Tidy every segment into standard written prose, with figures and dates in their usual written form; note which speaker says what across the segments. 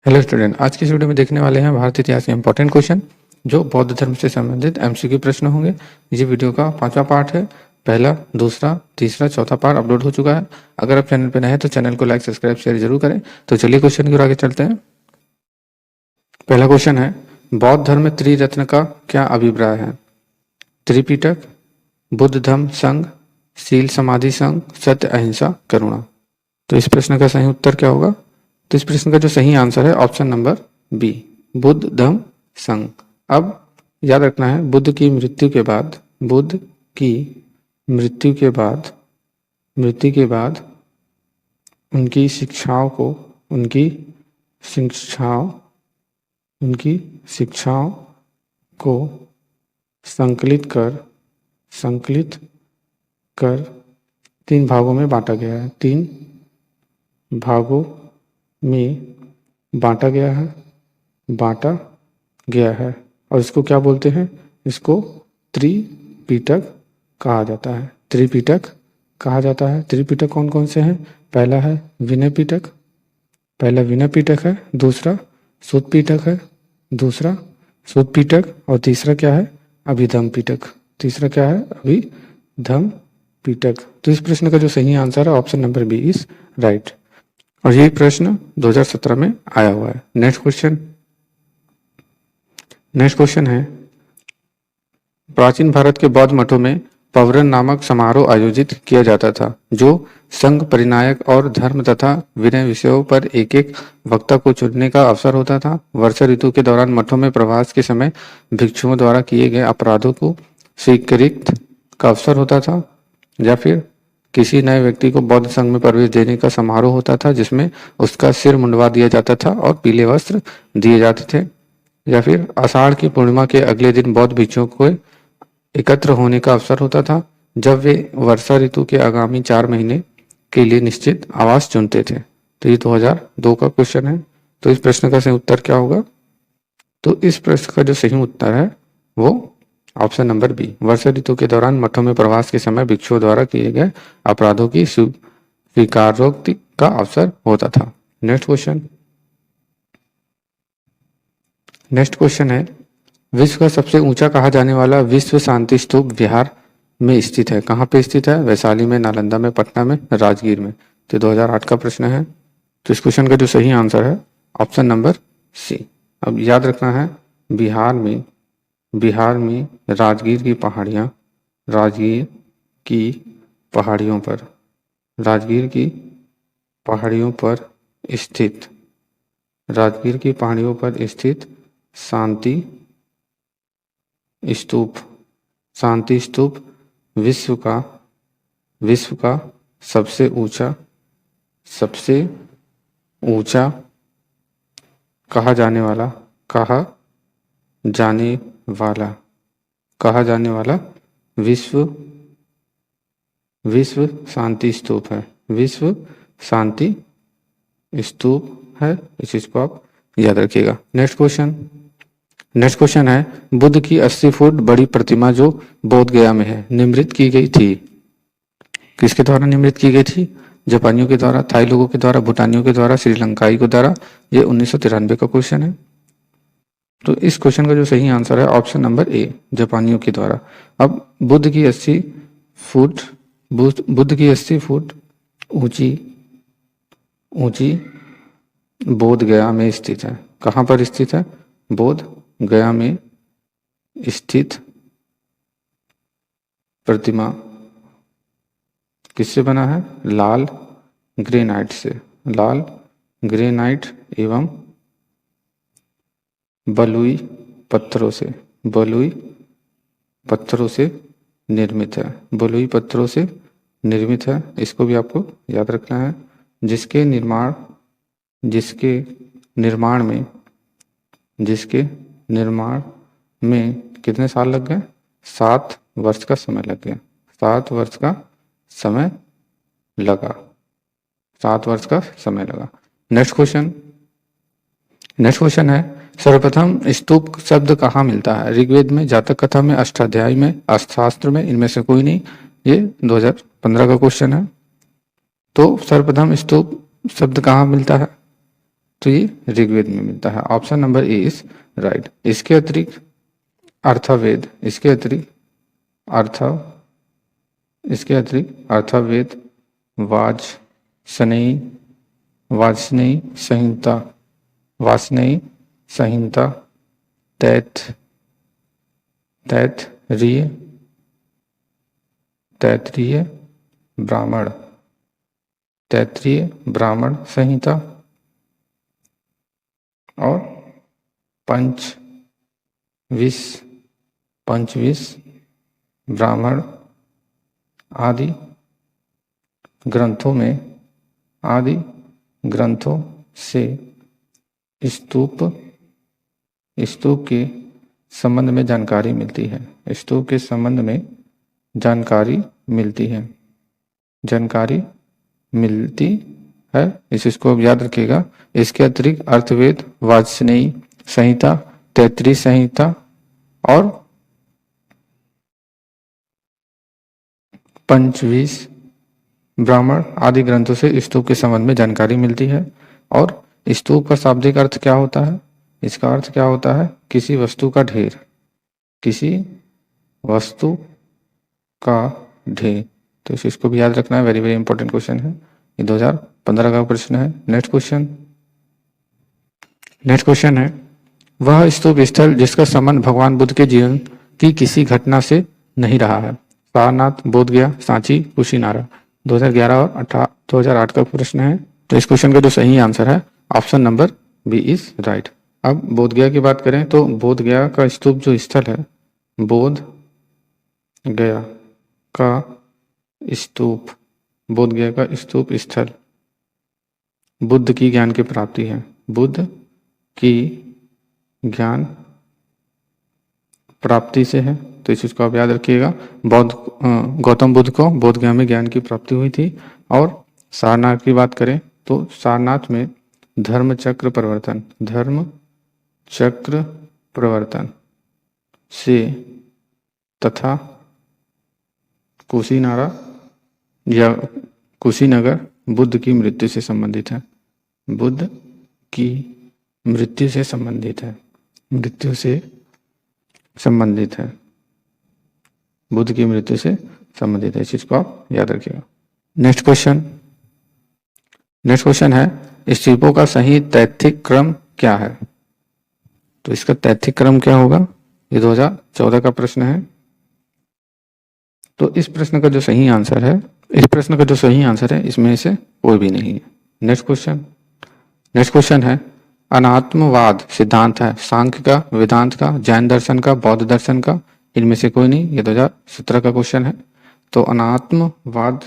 Speaker 1: Hello student, आज की इस वीडियो में देखने वाले हैं भारतीय इतिहास के इंपॉर्टेंट क्वेश्चन जो बौद्ध धर्म से संबंधित एमसीक्यू प्रश्न होंगे। ये वीडियो का 5वां पार्ट है। पहला, दूसरा, तीसरा, चौथा पार्ट अपलोड हो चुका है। अगर आप चैनल पर नए हैं तो चैनल को लाइक, सब्सक्राइब, शेयर जरूर करें। तो चलिए क्वेश्चन की ओर आगे चलते हैं। पहला क्वेश्चन है, बौद्ध धर्म में त्रिरत्न का क्या अभिप्राय है? त्रिपिटक, बुद्ध धम्म संघ, शील समाधि संघ, सत्य अहिंसा करुणा। तो इस प्रश्न का सही उत्तर क्या होगा? तो इस प्रश्न का जो सही आंसर है option number B, Buddha Dhamma संघ। अब याद रखना है, बुद्ध की मृत्यु के बाद उनकी शिक्षाओं को संकलित कर 3 भागों में बांटा गया है। 3 भागों में बांटा गया है और इसको क्या बोलते हैं? इसको त्रिपिटक कहा जाता है। त्रिपिटक कौन कौन से हैं? पहला विनय पिटक है, दूसरा सुत्त पिटक और तीसरा क्या है? अभिधम्म पिटक। तो इस प्रश्न का जो सही आंसर है option number B is right. और यही प्रश्न 2017 में आया हुआ है। नेक्स्ट क्वेश्चन है, प्राचीन भारत के बौद्ध मठों में पवरन नामक समारोह आयोजित किया जाता था, जो संघ, परिनायक और धर्म तथा विनय विषयों पर एक एक वक्ता को चुनने का अवसर होता था। वर्षा ऋतु के दौरान मठों में प्रवास के समय भिक्षुओं द्वारा किए गए अपराधों को स्वीकृत का अवसर होता था, या फिर किसी नए व्यक्ति को बौद्ध संघ में प्रवेश देने का समारोह होता था, जिसमें उसका सिर मुंडवा दिया जाता था और पीले वस्त्र दिए जाते थे, या फिर आषाढ़ की पूर्णिमा के अगले दिन बौद्ध भिक्षुओं को एकत्र होने का अवसर होता था, जब वे वर्षा ऋतु के आगामी 4 महीने के लिए निश्चित आवास चुनते थे। तो ये 2002 का क्वेश्चन है। तो इस प्रश्न का सही उत्तर क्या होगा? तो इस प्रश्न का जो सही उत्तर है वो ऑप्शन नंबर बी, वर्षा ऋतु के दौरान मठों में प्रवास के समय भिक्षुओं द्वारा किए गए अपराधों की स्वीकारोक्ति का अवसर होता था। नेक्स्ट क्वेश्चन है, विश्व का सबसे ऊंचा कहा जाने वाला विश्व शांति स्तूप बिहार में स्थित है। कहाँ पे स्थित है? वैशाली में, नालंदा में, पटना में, राजगीर में। तो 2008 का प्रश्न है। तो इस क्वेश्चन का जो सही आंसर है ऑप्शन नंबर सी। अब याद रखना है, बिहार में राजगीर की पहाड़ियों पर स्थित शांति स्तूप विश्व का सबसे ऊंचा कहा जाने वाला विश्व शांति स्तूप है। विश्व शांति स्तूप है, इस चीज को आप याद रखिएगा। नेक्स्ट क्वेश्चन है, बुद्ध की 80 फुट बड़ी प्रतिमा जो बोध गया में है, निम्रित की गई थी। किसके द्वारा निम्रित की गई थी? जापानियों के द्वारा, थाई लोगों के द्वारा, भूटानियों के द्वारा, श्रीलंकाई के द्वारा। ये 1993 का क्वेश्चन है। तो इस क्वेश्चन का जो सही आंसर है ऑप्शन नंबर ए, जापानियों के द्वारा। अब बुद्ध की 80 फुट ऊंची बोध गया में स्थित है। कहाँ पर स्थित है? बोध गया में स्थित प्रतिमा किससे बना है? लाल ग्रेनाइट एवं बलुई पत्थरों से निर्मित है। इसको भी आपको याद रखना है, जिसके निर्माण में कितने साल लग गए? 7 वर्ष का समय लग गया। 7 वर्ष का समय लगा। नेक्स्ट क्वेश्चन है, सर्वप्रथम स्तूप शब्द कहाँ मिलता है? ऋग्वेद में, जातक कथा में, अष्टाध्यायी में, अर्थशास्त्र में, इनमें से कोई नहीं। ये 2015 का क्वेश्चन है। तो सर्वप्रथम स्तूप शब्द कहाँ मिलता है? तो ये ऋग्वेद में मिलता है। Option number A is right. इसके अतिरिक्त अर्थवेद, इसके अतिरिक्त अर्थवेद, वाजसनेयी संहिता, तैत्तिरीय ब्राह्मण संहिता और पंचविश ब्राह्मण आदि ग्रंथों से स्तूप के संबंध में जानकारी मिलती है। स्तूप के संबंध में जानकारी मिलती है। इसको अब याद रखिएगा। इसके अतिरिक्त अर्थवेद, वाजसनेयी संहिता, तैत्तिरीय संहिता और पंचविश ब्राह्मण आदि ग्रंथों से स्तूप के संबंध में जानकारी मिलती है। और स्तूप का शाब्दिक अर्थ क्या होता है? इसका अर्थ क्या होता है? किसी वस्तु का ढेर, तो इसको भी याद रखना है। वेरी वेरी इंपॉर्टेंट क्वेश्चन है, ये 2015 का प्रश्न है। नेक्स्ट क्वेश्चन है, वह स्तूप स्थल जिसका संबंध भगवान बुद्ध के जीवन की किसी घटना से नहीं रहा है। सारनाथ, बोधगया, सांची, कुशीनारा। 2011 और 2008 का प्रश्न है। तो इस क्वेश्चन का जो सही आंसर है option number B is right. अब बोधगया की बात करें तो बोधगया का स्तूप जो स्थल है, बोधगया का स्तूप स्थल बुद्ध की ज्ञान की प्राप्ति है। बुद्ध की ज्ञान प्राप्ति से है, तो इस चीज को आप याद रखिएगा। गौतम बुद्ध को बोधगया में ज्ञान की प्राप्ति हुई थी। और सारनाथ की बात करें तो सारनाथ में धर्म चक्र प्रवर्तन से तथा कुशीनगर बुद्ध की मृत्यु से संबंधित है। बुद्ध की मृत्यु से संबंधित है। बुद्ध की मृत्यु से संबंधित है। इस चीज को आप याद रखिएगा। नेक्स्ट क्वेश्चन है, स्तूपों का सही तैथिक क्रम क्या है? तो इसका तैथिक क्रम क्या होगा? ये 2014 का प्रश्न है। तो इस प्रश्न का जो सही आंसर है इसमें से कोई भी नहीं है। नेक्स्ट क्वेश्चन है, अनात्मवाद सिद्धांत है सांख्य का, वेदांत का, जैन दर्शन का, बौद्ध दर्शन का, इनमें से कोई नहीं। ये 2017 का क्वेश्चन है। तो अनात्मवाद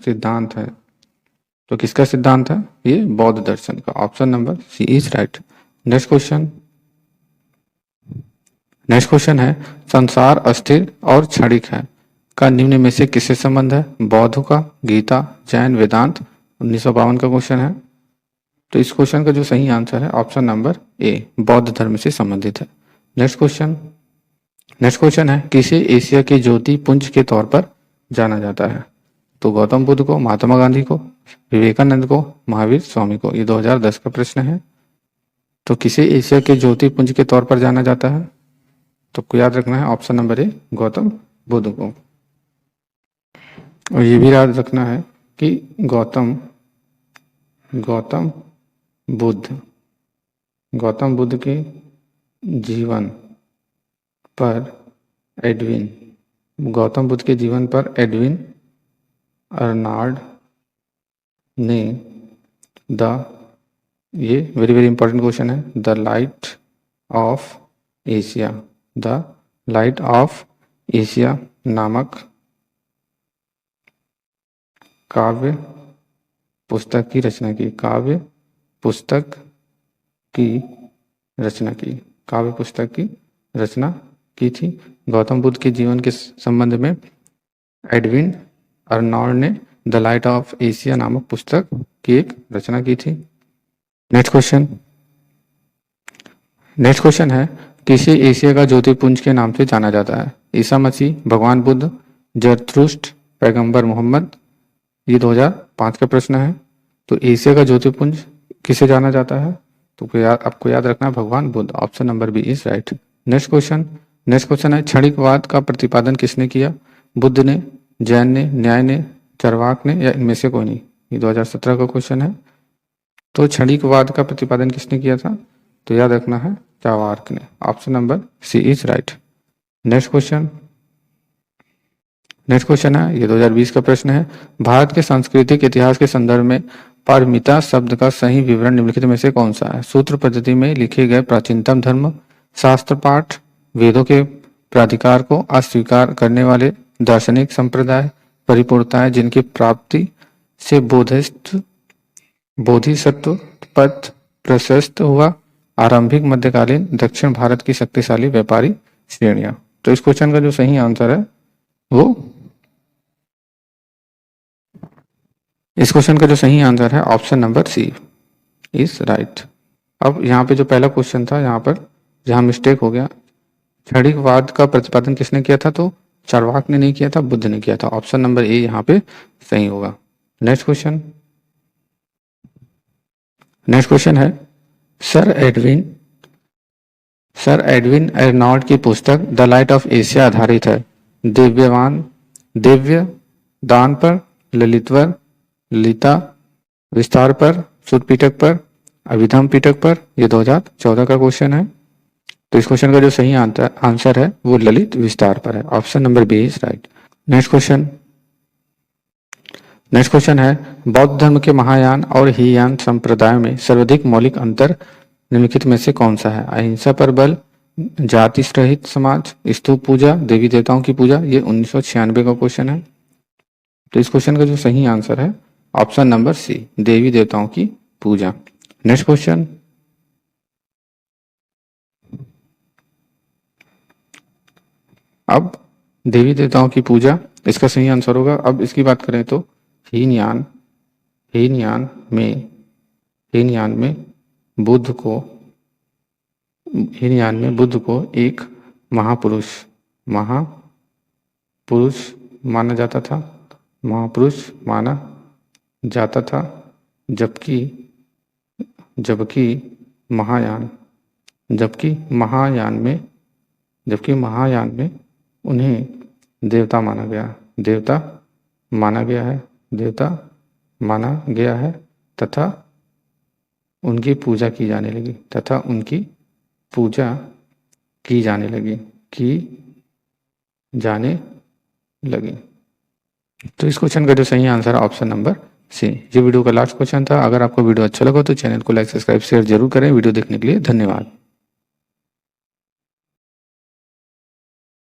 Speaker 1: सिद्धांत है, तो किसका सिद्धांत है? ये बौद्ध दर्शन का। Option number C is right. Next question है, संसार अस्थिर और क्षणिक है का निम्न में से किससे संबंध है? बौद्ध का, गीता, जैन, वेदांत। 1952 का क्वेश्चन है। तो इस क्वेश्चन का जो सही आंसर है ऑप्शन नंबर ए, बौद्ध धर्म से संबंधित है। नेक्स्ट क्वेश्चन है, किसे एशिया के ज्योति पुंज के तौर पर जाना जाता है? तो गौतम बुद्ध को, महात्मा गांधी को, विवेकानंद को, महावीर स्वामी को। ये 2010 का प्रश्न है। तो किसे एशिया के ज्योति पुंज के तौर पर जाना जाता है? तो आपको याद रखना है option number A, Gautam Buddha को। और ये भी याद रखना है कि गौतम बुद्ध के जीवन पर एडविन अर्नाल्ड ने ये वेरी वेरी इंपॉर्टेंट क्वेश्चन है, द लाइट ऑफ एशिया नामक काव्य पुस्तक की रचना की थी। गौतम बुद्ध के जीवन के संबंध में एडविन अर्नॉल्ड ने द लाइट ऑफ एशिया नामक पुस्तक की एक रचना की थी। नेक्स्ट क्वेश्चन है, किसे एशिया का ज्योतिपुंज के नाम से जाना जाता है? ईसा मसीह, भगवान बुद्ध, जरथुस्ट्र, पैगंबर मोहम्मद। ये 2005 का प्रश्न है। तो एशिया का ज्योतिपुंज किसे जाना जाता है? तो आपको याद रखना है भगवान Buddha. Option number B is right. Next question है क्षणिकवाद का प्रतिपादन किसने किया? बुद्ध ने, जैन ने, न्याय ने, चार्वाक ने या इनमें से कोई नहीं? ये 2017 का क्वेश्चन है। तो क्षणिकवाद का प्रतिपादन किसने किया था? तो याद रखना है चार्वाक ने। Option number C is right. Next question है, ये 2020 का प्रश्न है। भारत के सांस्कृतिक इतिहास के संदर्भ में पारमिता शब्द का सही विवरण निम्नलिखित में से कौन सा है? सूत्र पद्धति में लिखे गए प्राचीनतम धर्म, शास्त्र पाठ, वेदों के प्राधिकार को अस्वीकार करने वाले दार्शनिक संप्रदाय, परिपूर्णताएं जिनकी प्राप्ति से बोधिसत्व पथ प्रशस्त हुआ, आरंभिक मध्यकालीन दक्षिण भारत की शक्तिशाली व्यापारी श्रेणियां। तो इस क्वेश्चन का जो सही आंसर है वो, इस क्वेश्चन का जो सही आंसर है option number C is right. अब यहाँ पे जो पहला क्वेश्चन था, यहाँ पर जहाँ मिस्टेक हो गया, क्षणिकवाद का प्रतिपादन किसने किया था? तो चार्वाक ने नहीं किया था, बुद्ध ने किया था। ऑप्शन नंबर ए यहाँ पे सही होगा। नेक्स्ट क्वेश्चन है सर एडविन एर्नॉल्ड की पुस्तक द लाइट ऑफ एशिया आधारित है दिव्य दान पर, ललिता विस्तार पर, सुत पिटक पर, अभिधम पिटक पर? ये 2014 का क्वेश्चन है। तो इस क्वेश्चन का जो सही आंसर है वो ललित विस्तार पर है। Option number B is right. Next question है बौद्ध धर्म के महायान और हीयान संप्रदायों में सर्वाधिक मौलिक अंतर निम्नलिखित में से कौन सा है? अहिंसा पर बल, जाति रहित समाज, स्तूप पूजा, देवी देवताओं की पूजा? ये 1996 का क्वेश्चन है। तो इस क्वेश्चन का जो सही आंसर है ऑप्शन नंबर सी, देवी देवताओं की पूजा। नेक्स्ट क्वेश्चन, अब देवी देवताओं की पूजा इसका सही आंसर होगा। अब इसकी बात करें तो हीनयान में बुद्ध को एक महापुरुष माना जाता था, जबकि महायान में उन्हें देवता माना गया है तथा उनकी पूजा की जाने लगी। तो इस क्वेश्चन का जो सही आंसर है ऑप्शन नंबर सी। ये वीडियो का लास्ट क्वेश्चन था। अगर आपको वीडियो अच्छा लगा तो चैनल को लाइक, सब्सक्राइब, शेयर जरूर करें। वीडियो देखने के लिए धन्यवाद।